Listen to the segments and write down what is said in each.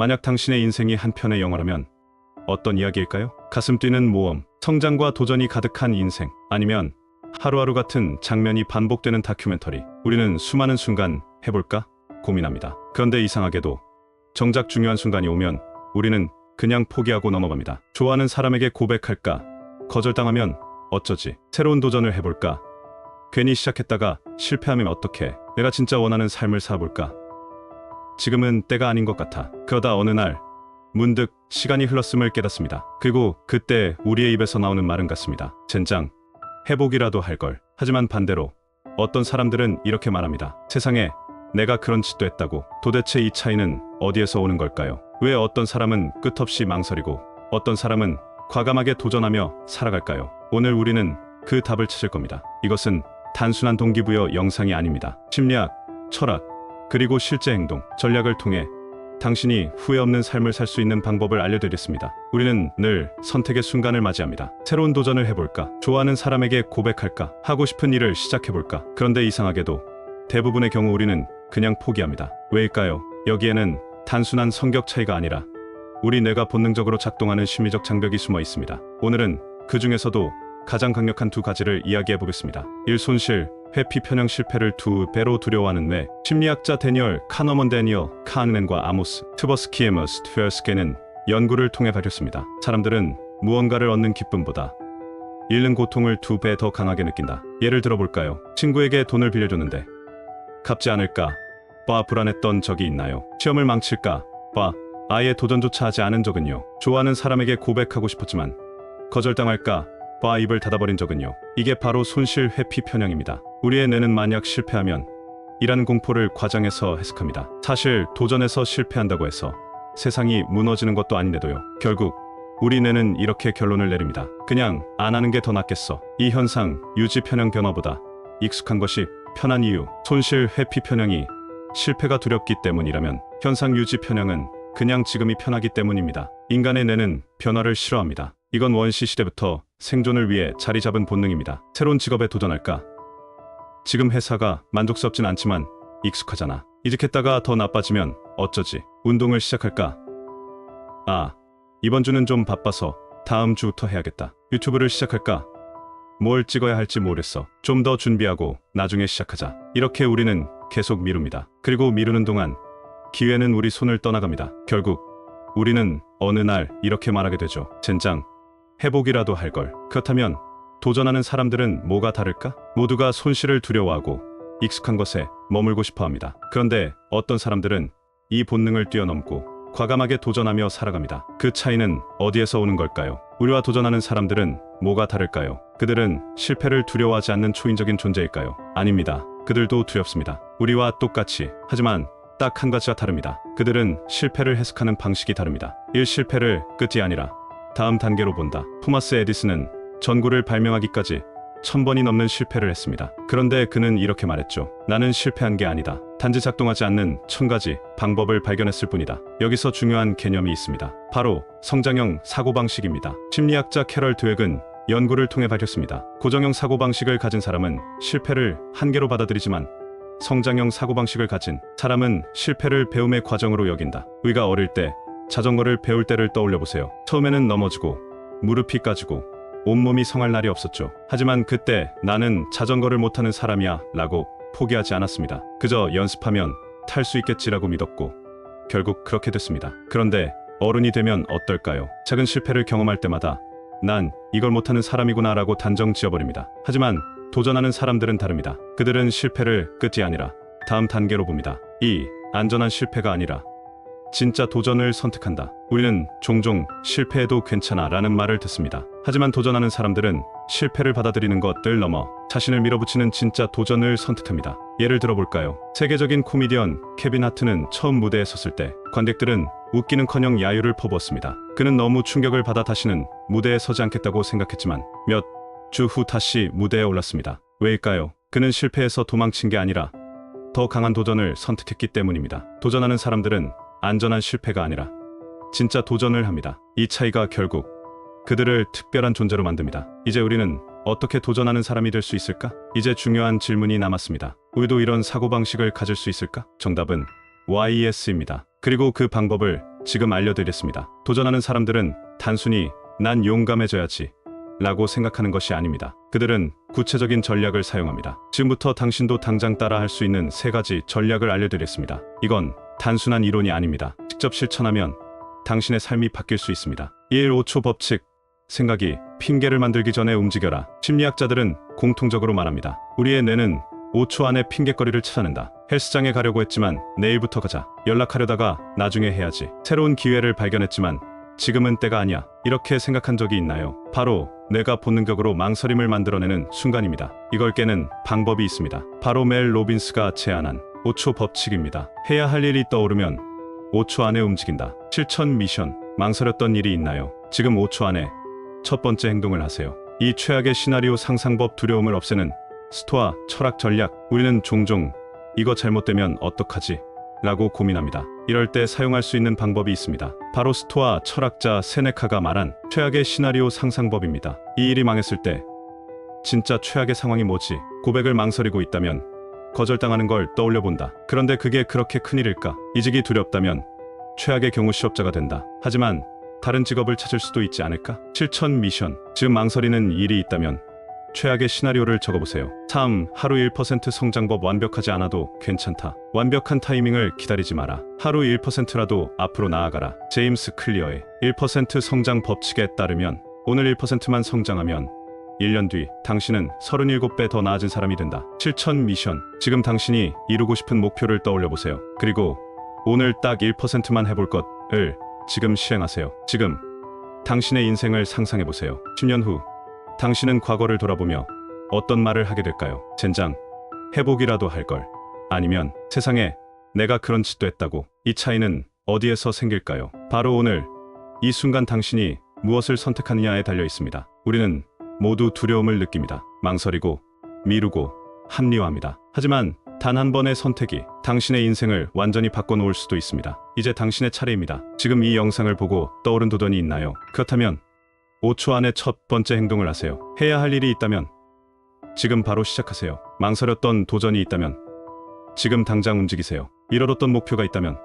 만약 당신의 인생이 한 편의 영화라면 어떤 이야기일까요? 가슴 뛰는 모험, 성장과 도전이 가득한 인생, 아니면 하루하루 같은 장면이 반복되는 다큐멘터리. 우리는 수많은 순간 해볼까 고민합니다. 그런데 이상하게도 정작 중요한 순간이 오면 우리는 그냥 포기하고 넘어갑니다. 좋아하는 사람에게 고백할까? 거절당하면 어쩌지? 새로운 도전을 해볼까? 괜히 시작했다가 실패하면 어떡해? 내가 진짜 원하는 삶을 살아볼까? 지금은 때가 아닌 것 같아. 그러다 어느 날 문득 시간이 흘렀음을 깨닫습니다. 그리고 그때 우리의 입에서 나오는 말은 같습니다. 젠장, 해보기라도 할 걸. 하지만 반대로 어떤 사람들은 이렇게 말합니다. 세상에 내가 그런 짓도 했다고. 도대체 이 차이는 어디에서 오는 걸까요? 왜 어떤 사람은 끝없이 망설이고 어떤 사람은 과감하게 도전하며 살아갈까요? 오늘 우리는 그 답을 찾을 겁니다. 이것은 단순한 동기부여 영상이 아닙니다. 심리학, 철학, 그리고 실제 행동, 전략을 통해 당신이 후회 없는 삶을 살 수 있는 방법을 알려드리겠습니다. 우리는 늘 선택의 순간을 맞이합니다. 새로운 도전을 해볼까? 좋아하는 사람에게 고백할까? 하고 싶은 일을 시작해볼까? 그런데 이상하게도 대부분의 경우 우리는 그냥 포기합니다. 왜일까요? 여기에는 단순한 성격 차이가 아니라 우리 뇌가 본능적으로 작동하는 심리적 장벽이 숨어 있습니다. 오늘은 그 중에서도 가장 강력한 두 가지를 이야기해 보겠습니다. 1. 손실, 회피 편향. 실패를 두 배로 두려워하는 뇌. 심리학자 데니얼 카너먼, 데니얼 카흐넨과 아모스 트버스키에머스 트웨어스케는 연구를 통해 밝혔습니다. 사람들은 무언가를 얻는 기쁨보다 잃는 고통을 두 배 더 강하게 느낀다. 예를 들어볼까요? 친구에게 돈을 빌려줬는데 갚지 않을까 봐 불안했던 적이 있나요? 시험을 망칠까 봐 아예 도전조차 하지 않은 적은요? 좋아하는 사람에게 고백하고 싶었지만 거절당할까 봐 입을 닫아버린 적은요? 이게 바로 손실 회피 편향입니다. 우리의 뇌는 만약 실패하면 이라는 공포를 과장해서 해석합니다. 사실 도전해서 실패한다고 해서 세상이 무너지는 것도 아닌데도요. 결국 우리 뇌는 이렇게 결론을 내립니다. 그냥 안 하는 게 더 낫겠어. 이 현상, 유지 편향 변화보다 익숙한 것이 편한 이유. 손실 회피 편향이 실패가 두렵기 때문이라면 현상 유지 편향은 그냥 지금이 편하기 때문입니다. 인간의 뇌는 변화를 싫어합니다. 이건 원시 시대부터 생존을 위해 자리 잡은 본능입니다. 새로운 직업에 도전할까? 지금 회사가 만족스럽진 않지만 익숙하잖아. 이직했다가 더 나빠지면 어쩌지? 운동을 시작할까? 아, 이번 주는 좀 바빠서 다음 주부터 해야겠다. 유튜브를 시작할까? 뭘 찍어야 할지 모르겠어. 좀 더 준비하고 나중에 시작하자. 이렇게 우리는 계속 미룹니다. 그리고 미루는 동안 기회는 우리 손을 떠나갑니다. 결국 우리는 어느 날 이렇게 말하게 되죠. 젠장, 해보기라도 할 걸. 그렇다면 도전하는 사람들은 뭐가 다를까? 모두가 손실을 두려워하고 익숙한 것에 머물고 싶어 합니다. 그런데 어떤 사람들은 이 본능을 뛰어넘고 과감하게 도전하며 살아갑니다. 그 차이는 어디에서 오는 걸까요? 우리와 도전하는 사람들은 뭐가 다를까요? 그들은 실패를 두려워하지 않는 초인적인 존재일까요? 아닙니다. 그들도 두렵습니다. 우리와 똑같이. 하지만 딱 한 가지가 다릅니다. 그들은 실패를 해석하는 방식이 다릅니다. 1. 실패를 끝이 아니라 다음 단계로 본다. 토마스 에디슨은 전구를 발명하기까지 1000번이 넘는 실패를 했습니다. 그런데 그는 이렇게 말했죠. 나는 실패한 게 아니다. 단지 작동하지 않는 1000가지 방법을 발견했을 뿐이다. 여기서 중요한 개념이 있습니다. 바로 성장형 사고방식입니다. 심리학자 캐럴 드웩은 연구를 통해 밝혔습니다. 고정형 사고방식을 가진 사람은 실패를 한계로 받아들이지만 성장형 사고방식을 가진 사람은 실패를 배움의 과정으로 여긴다. 우리가 어릴 때 자전거를 배울 때를 떠올려 보세요. 처음에는 넘어지고 무릎이 까지고 온몸이 성할 날이 없었죠. 하지만 그때 나는 자전거를 못하는 사람이야 라고 포기하지 않았습니다. 그저 연습하면 탈 수 있겠지라고 믿었고 결국 그렇게 됐습니다. 그런데 어른이 되면 어떨까요? 작은 실패를 경험할 때마다 난 이걸 못하는 사람이구나 라고 단정 지어버립니다. 하지만 도전하는 사람들은 다릅니다. 그들은 실패를 끝이 아니라 다음 단계로 봅니다. 이 안전한 실패가 아니라 진짜 도전을 선택한다. 우리는 종종 실패해도 괜찮아 라는 말을 듣습니다. 하지만 도전하는 사람들은 실패를 받아들이는 것들 넘어 자신을 밀어붙이는 진짜 도전을 선택합니다. 예를 들어볼까요? 세계적인 코미디언 케빈 하트는 처음 무대에 섰을 때 관객들은 웃기는커녕 야유를 퍼부었습니다. 그는 너무 충격을 받아 다시는 무대에 서지 않겠다고 생각했지만 몇 주 후 다시 무대에 올랐습니다. 왜일까요? 그는 실패해서 도망친 게 아니라 더 강한 도전을 선택했기 때문입니다. 도전하는 사람들은 안전한 실패가 아니라 진짜 도전을 합니다. 이 차이가 결국 그들을 특별한 존재로 만듭니다. 이제 우리는 어떻게 도전하는 사람이 될 수 있을까? 이제 중요한 질문이 남았습니다. 우리도 이런 사고방식을 가질 수 있을까? 정답은 YES입니다. 그리고 그 방법을 지금 알려드리겠습니다. 도전하는 사람들은 단순히 난 용감해져야지 라고 생각하는 것이 아닙니다. 그들은 구체적인 전략을 사용합니다. 지금부터 당신도 당장 따라 할 수 있는 3가지 전략을 알려드리겠습니다. 이건 단순한 이론이 아닙니다. 직접 실천하면 당신의 삶이 바뀔 수 있습니다. 1. 5초 법칙. 생각이 핑계를 만들기 전에 움직여라. 심리학자들은 공통적으로 말합니다. 우리의 뇌는 5초 안에 핑계거리를 찾아낸다. 헬스장에 가려고 했지만 내일부터 가자. 연락하려다가 나중에 해야지. 새로운 기회를 발견했지만 지금은 때가 아니야. 이렇게 생각한 적이 있나요? 바로 뇌가 본능적으로 망설임을 만들어내는 순간입니다. 이걸 깨는 방법이 있습니다. 바로 멜 로빈스가 제안한 5초 법칙입니다. 해야 할 일이 떠오르면 5초 안에 움직인다. 실천 미션. 망설였던 일이 있나요? 지금 5초 안에 첫 번째 행동을 하세요. 이 최악의 시나리오 상상법, 두려움을 없애는 스토아 철학 전략. 우리는 종종 이거 잘못되면 어떡하지? 라고 고민합니다. 이럴 때 사용할 수 있는 방법이 있습니다. 바로 스토아 철학자 세네카가 말한 최악의 시나리오 상상법입니다. 이 일이 망했을 때 진짜 최악의 상황이 뭐지? 고백을 망설이고 있다면 거절당하는 걸 떠올려 본다. 그런데 그게 그렇게 큰일일까? 이직이 두렵다면 최악의 경우 취업자가 된다. 하지만 다른 직업을 찾을 수도 있지 않을까? 실천 미션. 지금 망설이는 일이 있다면 최악의 시나리오를 적어보세요. 3. 하루 1% 성장법. 완벽하지 않아도 괜찮다. 완벽한 타이밍을 기다리지 마라. 하루 1%라도 앞으로 나아가라. 제임스 클리어의 1% 성장 법칙에 따르면 오늘 1%만 성장하면 1년 뒤 당신은 37배 더 나아진 사람이 된다. 실천 미션. 지금 당신이 이루고 싶은 목표를 떠올려 보세요. 그리고 오늘 딱 1%만 해볼 것을 지금 실행하세요. 지금 당신의 인생을 상상해 보세요. 10년 후 당신은 과거를 돌아보며 어떤 말을 하게 될까요? 젠장, 회복이라도 할 걸. 아니면 세상에 내가 그런 짓도 했다고. 이 차이는 어디에서 생길까요? 바로 오늘 이 순간 당신이 무엇을 선택하느냐에 달려 있습니다. 우리는 모두 두려움을 느낍니다. 망설이고 미루고 합리화합니다. 하지만 단 한 번의 선택이 당신의 인생을 완전히 바꿔놓을 수도 있습니다. 이제 당신의 차례입니다. 지금 이 영상을 보고 떠오른 도전이 있나요? 그렇다면 5초 안에 첫 번째 행동을 하세요. 해야 할 일이 있다면 지금 바로 시작하세요. 망설였던 도전이 있다면 지금 당장 움직이세요. 이뤄뒀던 목표가 있다면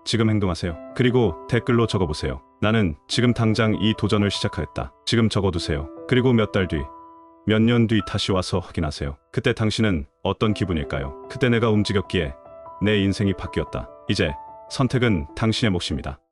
지금 행동하세요. 그리고 댓글로 적어보세요. 나는 지금 당장 이 도전을 시작하였다. 지금 적어두세요. 그리고 몇 달 뒤, 몇 년 뒤 다시 와서 확인하세요. 그때 당신은 어떤 기분일까요? 그때 내가 움직였기에 내 인생이 바뀌었다. 이제 선택은 당신의 몫입니다.